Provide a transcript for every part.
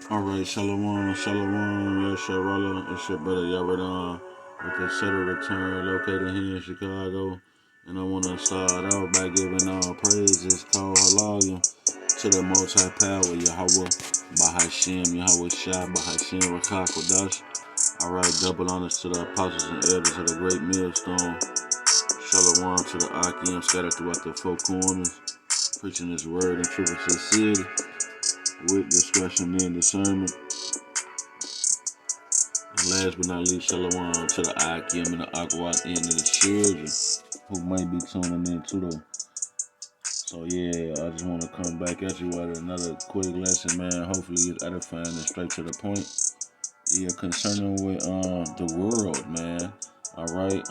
All right, shalom, shalom, Yasharala. It's your brother Yaradan with the Settle Return located here in Chicago. And I want to start out by giving all praises, call hallelujah to the Most High Power, Yahweh, Bahashem, Yahweh Shai, Bahashem, Rakah Kodash. All right, double honors to the apostles and elders of the great millstone. Shalom to the Akim scattered throughout the four corners, preaching his word in truth and sincerity, with discretion and discernment. And last but not least, shalom to the Akim and the Akwat end of the children who might be tuning in too though. So yeah, I just want to come back at you with another quick lesson, man. Hopefully it's edifying and straight to the point. Yeah, concerning with the world, man. All right,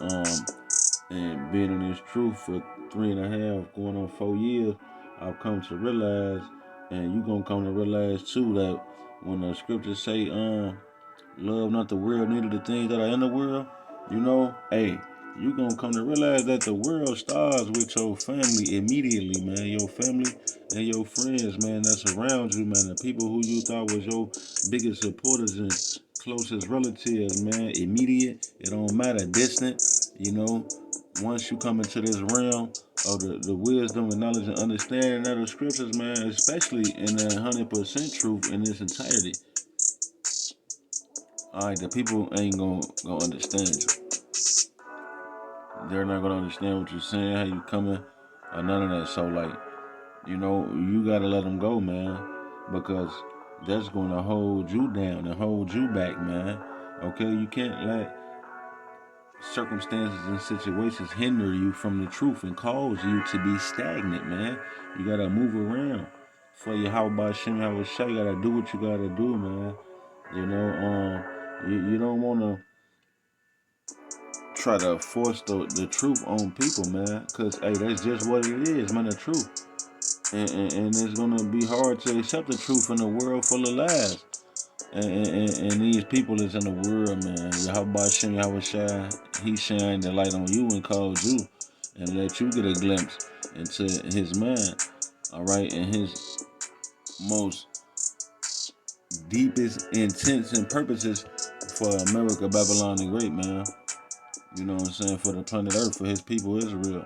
and being in this truth for 3.5, going on 4 years, I've come to realize, and you gonna come to realize too, that when the scriptures say, love not the world, neither the things that are in the world, hey, you gonna come to realize that the world starts with your family immediately, man. Your family and your friends, man, that's around you, man. The people who you thought was your biggest supporters and closest relatives, man. Immediate, it don't matter, distant, you know. Once you come into this realm of the wisdom and knowledge and understanding of the scriptures, man, especially in the 100% truth in its entirety, all right, the people ain't gonna understand you. They're not gonna understand what you're saying, how you coming, or none of that. So like, you gotta let them go, man, because that's gonna hold you down and hold you back, man. Okay, you can't let circumstances and situations hinder you from the truth and cause you to be stagnant, man. You gotta move around for your how about Shem how you gotta do what you gotta do, man. You don't wanna try to force the truth on people, man. Cause hey, that's just what it is, man. The truth, and it's gonna be hard to accept the truth in a world full of lies. And these people is in the world, man. Yahweh Shem Yahweh Shai, he shined the light on you and called you, and let you get a glimpse into his mind. All right, and his most deepest intents and purposes for America, Babylon the Great, man. You know what I'm saying? For the planet Earth, for his people Israel.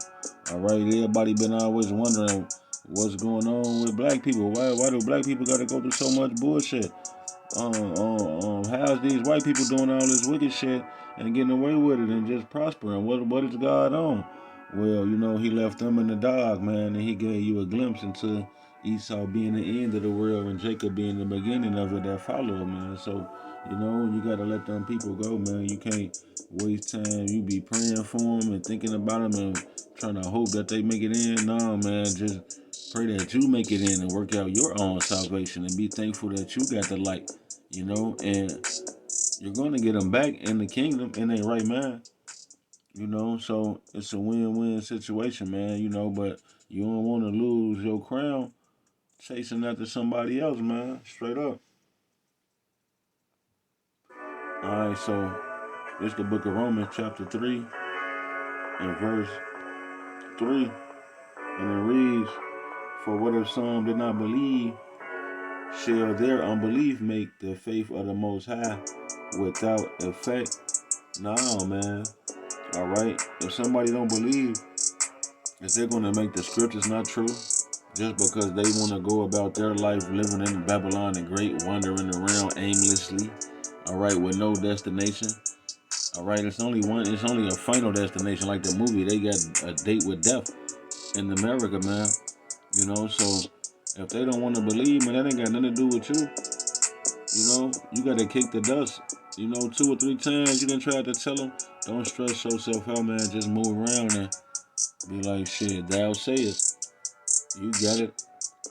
Alright, everybody been always wondering what's going on with black people. Why do black people gotta go through so much bullshit? How's these white people doing all this wicked shit and getting away with it and just prospering? What is God on? Well, he left them in the dark, man, and he gave you a glimpse into Esau being the end of the world and Jacob being the beginning of it that followed, man. So, you gotta let them people go, man. You can't waste time. You be praying for them and thinking about them and trying to hope that they make it in. No, man, just pray that you make it in and work out your own salvation and be thankful that you got the light, and you're going to get them back in the kingdom in their right mind, so it's a win-win situation, man, but you don't want to lose your crown chasing after somebody else, man, straight up. All right, so it's the book of Romans chapter 3 and verse 3, and it reads, for what if some did not believe, shall their unbelief make the faith of the Most High without effect? No, man. All right. If somebody don't believe, is they're gonna make the scriptures not true just because they want to go about their life living in Babylon the Great, wandering around aimlessly? All right, with no destination. All right, it's only one. It's only a final destination, like the movie. They got a date with death in America, man. So if they don't want to believe, man, that ain't got nothing to do with you. You gotta kick the dust. 2 or 3 times you done tried to tell them, don't stress yourself out, man. Just move around and be like, shit, thou sayest. You got it.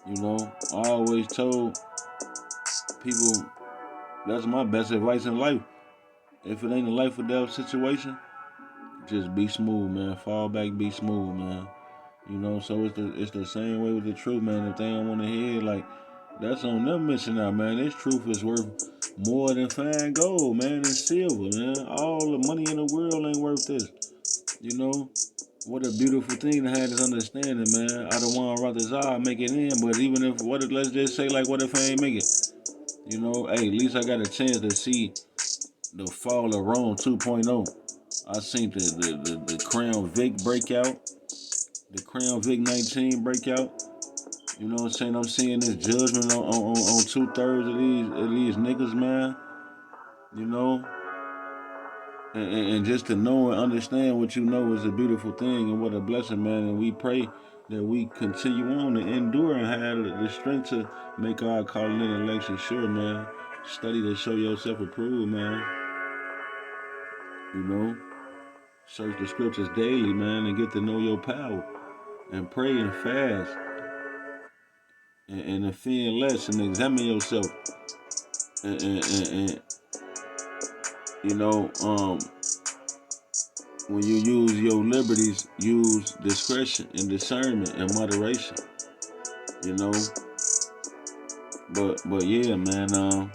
I always told people that's my best advice in life. If it ain't a life or death situation, just be smooth, man. Fall back, be smooth, man. So it's the same way with the truth, man. If they don't want to hear, like, that's on them missing out, man. This truth is worth more than fine gold, man, and silver, man. All the money in the world ain't worth this. You know, what a beautiful thing to have this understanding, man. I don't want to rather make it in, but even if let's just say like what if I ain't make it? You know, hey, at least I got a chance to see the fall of Rome 2.0. I seen the Crown Vic breakout, the Crown Vic 19 breakout. You know what I'm saying? I'm seeing this judgment on 2/3 of these niggas, man. You know, and just to know and understand what you know is a beautiful thing and what a blessing, man. And we pray that we continue on to endure and have the strength to make our calling and election sure, man. Study to show yourself approved, man. You know, search the scriptures daily, man, and get to know your power. And pray and fast and offend less and examine yourself. And you know, when you use your liberties, use discretion and discernment and moderation. You know, but yeah, man.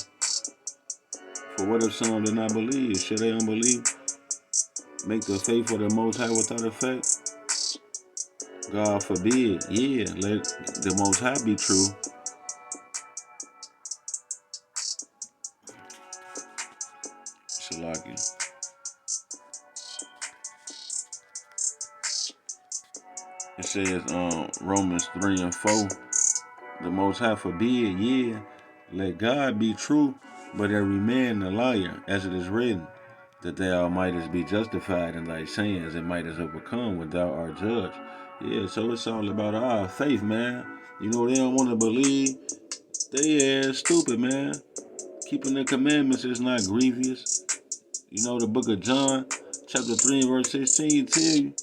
For what if some did not believe? Should they unbelieve? Make the faith of the Most High without effect? God forbid. Yeah, let the Most High be true. Shalaki. It says Romans 3 and 4. The Most High forbid, yeah, let God be true, but every man a liar, as it is written, that thou mightest be justified in thy sayings and mightest overcome when thou art judged. Yeah, so it's all about our faith, man. You know, they don't want to believe. They ass stupid, man. Keeping the commandments is not grievous. You know, the book of John, chapter 3 and verse 16 tell you,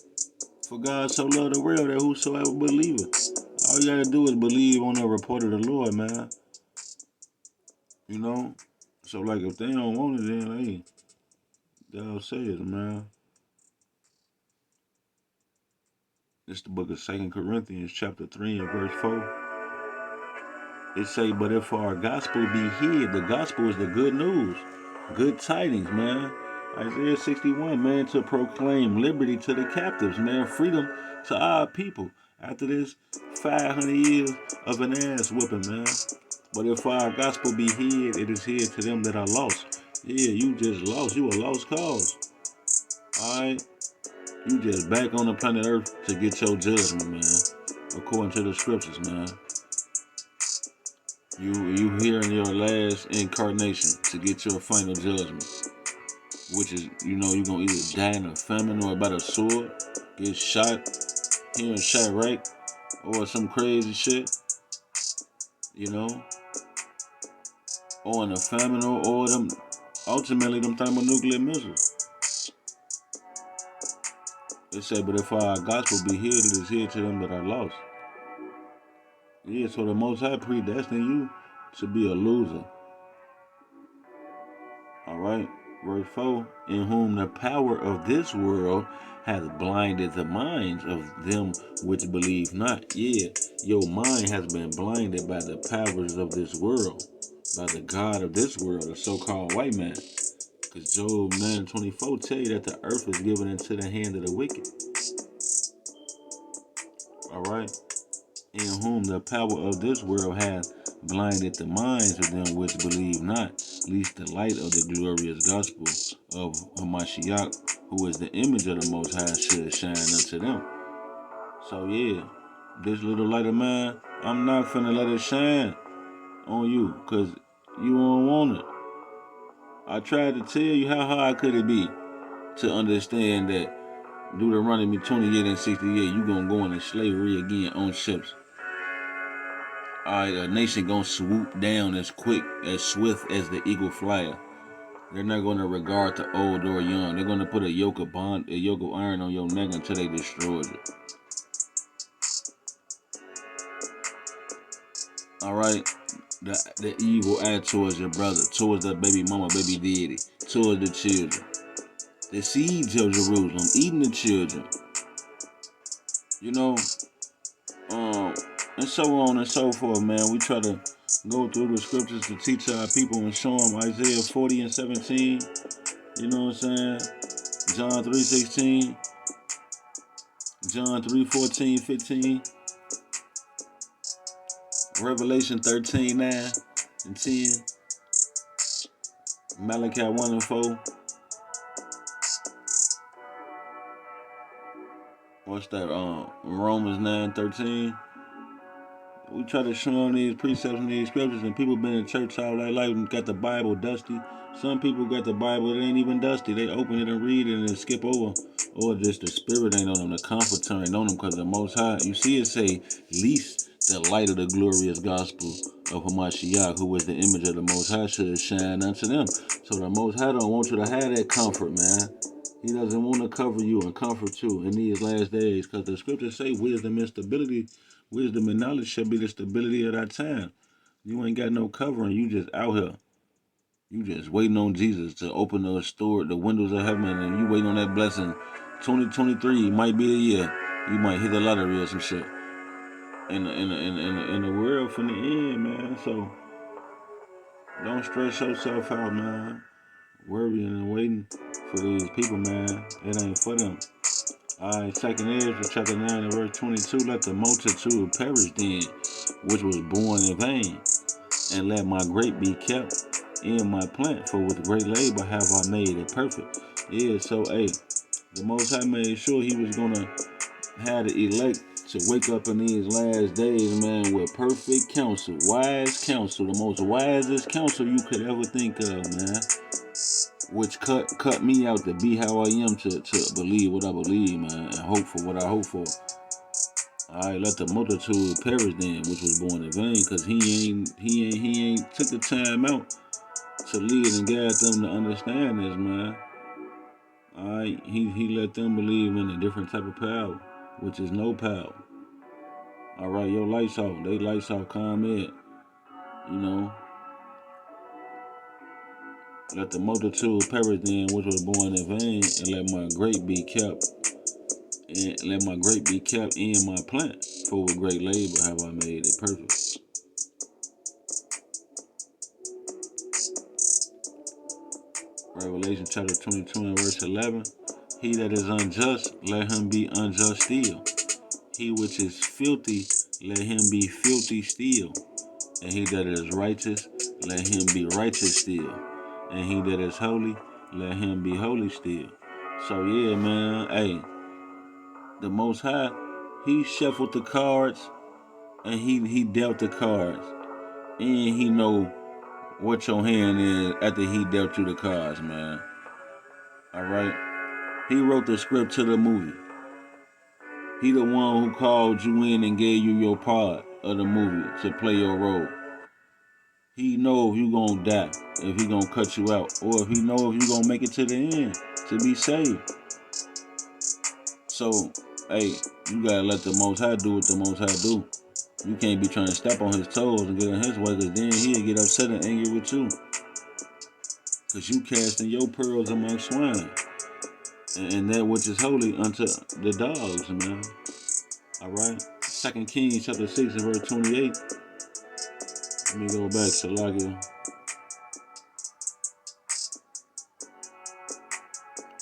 for God so loved the world that whosoever believeth. All you gotta do is believe on the report of the Lord, man. You know? So, like, if they don't want it, then, hey, they'll say it, man. It's the book of 2 Corinthians, chapter 3 and verse 4. It say, but if our gospel be hid, the gospel is the good news. Good tidings, man. Isaiah 61, man, to proclaim liberty to the captives, man. Freedom to our people. After this 500 years of an ass whooping, man. But if our gospel be hid, it is hid to them that are lost. Yeah, you just lost. You a lost cause. Alright? You just back on the planet Earth to get your judgment, man. According to the scriptures, man. You here in your last incarnation to get your final judgment. Which is, you know, you're gonna either die in a famine or by the sword, get shot, here and shot right, or some crazy shit, you know, or in a famine or them, ultimately them thermonuclear missiles. They say, but if our gospel be hid, it is hid to them that are lost. Yeah, so the Most High predestined you to be a loser. Alright, verse 4, in whom the power of this world hath blinded the minds of them which believe not. Yeah, your mind has been blinded by the powers of this world, by the God of this world, the so-called white man. Because Job 9:24 tell you that the earth is given into the hand of the wicked. Alright? In whom the power of this world hath blinded the minds of them which believe not, lest the light of the glorious gospel of Hamashiach, who is the image of the Most High, should shine unto them. So yeah, this little light of mine, I'm not finna let it shine on you, cause you don't want it. I tried to tell you how hard could it be to understand that Deuteronomy 28 and 68, you gonna go into slavery again on ships. Alright, a nation gonna swoop down as quick, as swift as the eagle flyer. They're not gonna regard the old or young. They're gonna put a yoke of iron on your neck until they destroy you. Alright? The evil eye towards your brother, towards the baby mama, baby daddy, towards the children. The seeds of Jerusalem, eating the children. You know, and so on and so forth, man. We try to go through the scriptures to teach our people and show them Isaiah 40 and 17. You know what I'm saying? John 3:16. John 3:14, 15. Revelation 13:9 and 10. Malachi 1 and 4. What's that? Romans 9:13. We try to show them these precepts and these scriptures, and people been in church all their life and got the Bible dusty. Some people got the Bible, it ain't even dusty. They open it and read it and then skip over. Or just the spirit ain't on them, the comforter ain't on them, because the Most High, you see it say, least the light of the glorious gospel of Hamashiach, who is the image of the Most High, should shine unto them. So the Most High don't want you to have that comfort, man. He doesn't want to cover you and comfort you in these last days, because the scriptures say wisdom and stability, wisdom and knowledge shall be the stability of that time. You ain't got no covering. You just out here. You just waiting on Jesus to open the windows of heaven, and you waiting on that blessing. 2023 might be the year. You might hit the lottery or some shit. In the world from the end, man. So don't stress yourself out, man. Worrying and waiting for these people, man. It ain't for them. Alright, 2nd Ezra chapter 9 and verse 22. Let the multitude perish then, which was born in vain, and let my grape be kept in my plant, for with great labor have I made it perfect. Yeah, so the Most High made sure he was gonna have the elect to wake up in these last days, man, with perfect counsel, wise counsel, the most wisest counsel you could ever think of, man. Which cut me out to be how I am, to believe what I believe, man, and hope for what I hope for. Alright, let the multitude perish then, which was born in vain, because he ain't took the time out to lead and guide them to understand this, man. Alright, he let them believe in a different type of power, which is no power. Alright, your lights off, they lights off, ComEd. You know, let the multitude perish then, which was born in vain, and let my grape be kept. And let my grape be kept in my plant, for with great labor have I made it perfect. Revelation chapter 22 and verse 11. He that is unjust, let him be unjust still. He which is filthy, let him be filthy still. And he that is righteous, let him be righteous still. And he that is holy, let him be holy still. So yeah, man, the Most High, he shuffled the cards, and he dealt the cards. And he know what your hand is after he dealt you the cards, man. Alright? He wrote the script to the movie. He the one who called you in and gave you your part of the movie to play your role. He know if you gonna die, if he gonna cut you out, or if he know if you gonna make it to the end to be saved. So, you gotta let the Most High do what the Most High do. You can't be trying to step on his toes and get in his way, because then he'll get upset and angry with you. Because you casting your pearls among swine, and that which is holy unto the dogs, man. Alright? 2 Kings chapter 6 and verse 28. Let me go back to Salakia.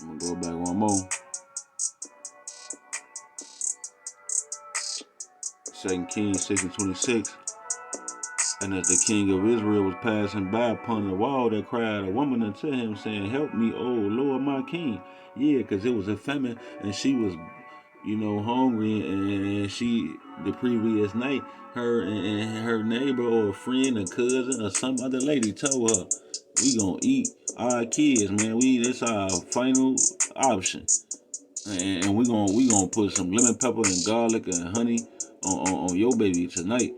I'm gonna go back one more. 2 Kings 6 and 26. And as the king of Israel was passing by upon the wall, there cried a woman unto him, saying, help me, O Lord my king. Yeah, because it was a famine, and she was, hungry, and she, the previous night, her and her neighbor or a friend, a cousin, or some other lady told her, we gonna eat our kids, man. This our final option. And we gonna put some lemon pepper and garlic and honey on your baby tonight.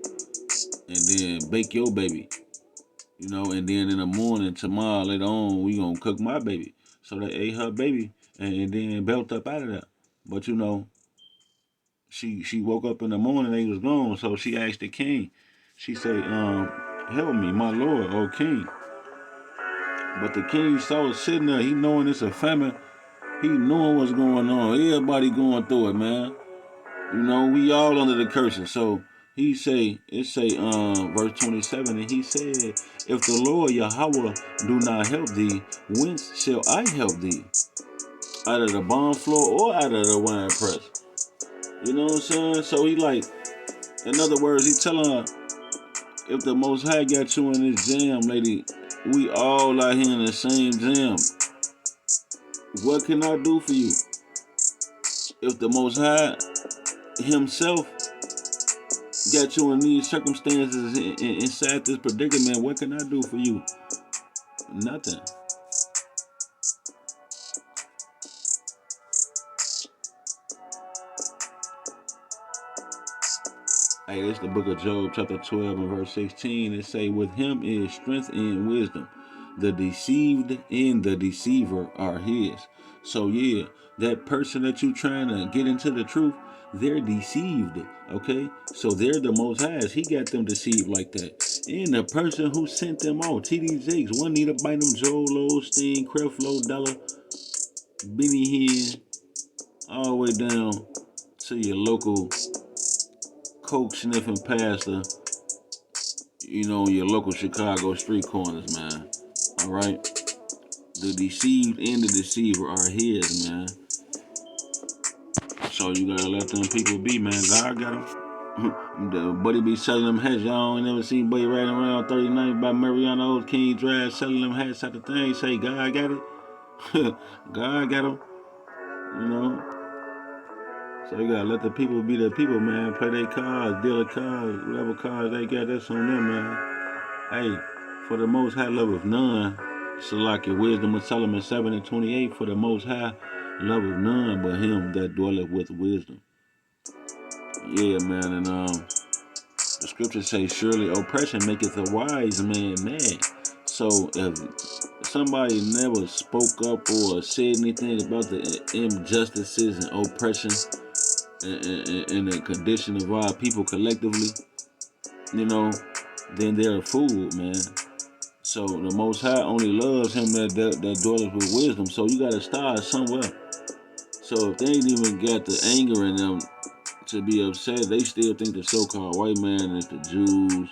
And then bake your baby, and then in the morning, tomorrow, later on, we gonna cook my baby. So they ate her baby and then belt up out of there. But she woke up in the morning, they was gone, so she asked the king. She said, help me, my lord, O king. But the king saw it sitting there, he knowing it's a famine, he knowing what's going on. Everybody going through it, man. We all under the curses. So it say, verse 27, and he said, if the Lord Yahweh do not help thee, whence shall I help thee? Out of the barn floor or out of the wine press? You know what I'm saying? So he in other words, he telling her, if the Most High got you in this jam, lady, We all out here in the same jam. What can I do for you? If the Most High Himself got you in these circumstances inside this predicament, what can I do for you? Nothing. Hey, it's the book of Job, chapter 12 and verse 16. It say, with him is strength and wisdom. The deceived and the deceiver are his. So yeah, that person that you trying to get into the truth, they're deceived. Okay? So they're the Most High's. He got them deceived like that. And the person who sent them out, TD Jakes, one need to bite them Joel Osteen, Creflo Dollar, Benny Hinn, all the way down to your local coke sniffing pastor, your local Chicago street corners, man. All right? The deceived and the deceiver are his, man. So you gotta let them people be, man. God got them. The buddy be selling them hats. Y'all ain't never seen buddy riding around 39 by Mariana Old King Drive selling them hats at the thing. Say, God got it. God got them. You know? So you gotta let the people be the people, man. Play their cards, deal the cards, whatever cards they got, that's on them, man. Hey, for the Most High loveth none. Salaki Wisdom of Solomon 7 and 28. For the Most High loveth none but him that dwelleth with wisdom. Yeah, man, and the scriptures say, surely oppression maketh a wise man mad. So if somebody never spoke up or said anything about the injustices and oppression and the condition of our people collectively, then they're a fool, man. So the Most High only loves him that dwelleth with wisdom. So you gotta start somewhere. So if they ain't even got the anger in them to be upset, they still think the so-called white man is the Jews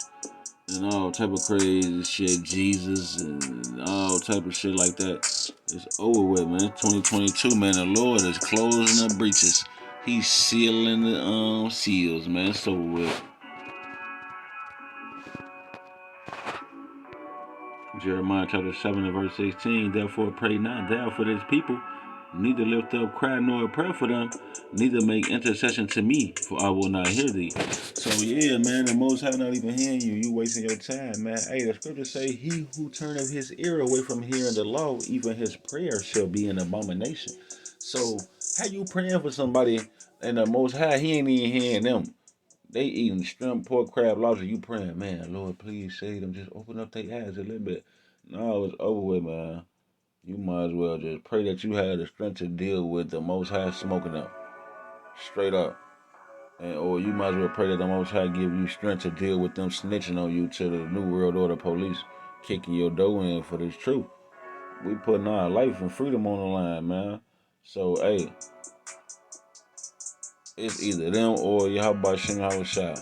and all type of crazy shit, Jesus and all type of shit like that. It's over with, man. 2022, man. The Lord is closing the breaches. He's sealing the seals, man. It's over with. Jeremiah chapter 7 and verse 16. Therefore pray not thou for this people, neither lift up cry nor a prayer for them, neither make intercession to me, for I will not hear thee. So yeah, man, the Most High not even hearing you. You wasting your time, man. Hey, the scriptures say, he who turneth his ear away from hearing the law, even his prayer shall be an abomination. So how you praying for somebody and the Most High, he ain't even hearing them? They eating shrimp, pork, crab, lobster. You praying, man, Lord, please save them. Just open up their eyes a little bit. No, it's over with, man. You might as well just pray that you have the strength to deal with the Most High smoking them. Straight up. Or you might as well pray that the Most High give you strength to deal with them snitching on you to the New World Order police kicking your door in for this truth. We putting our life and freedom on the line, man. So, hey, it's either them or Yahweh Shem Shah.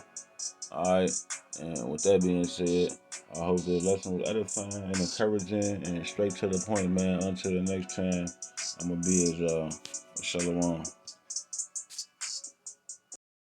Alright, and with that being said, I hope this lesson was edifying and encouraging and straight to the point, man. Until the next time, I'm going to be as Shalom.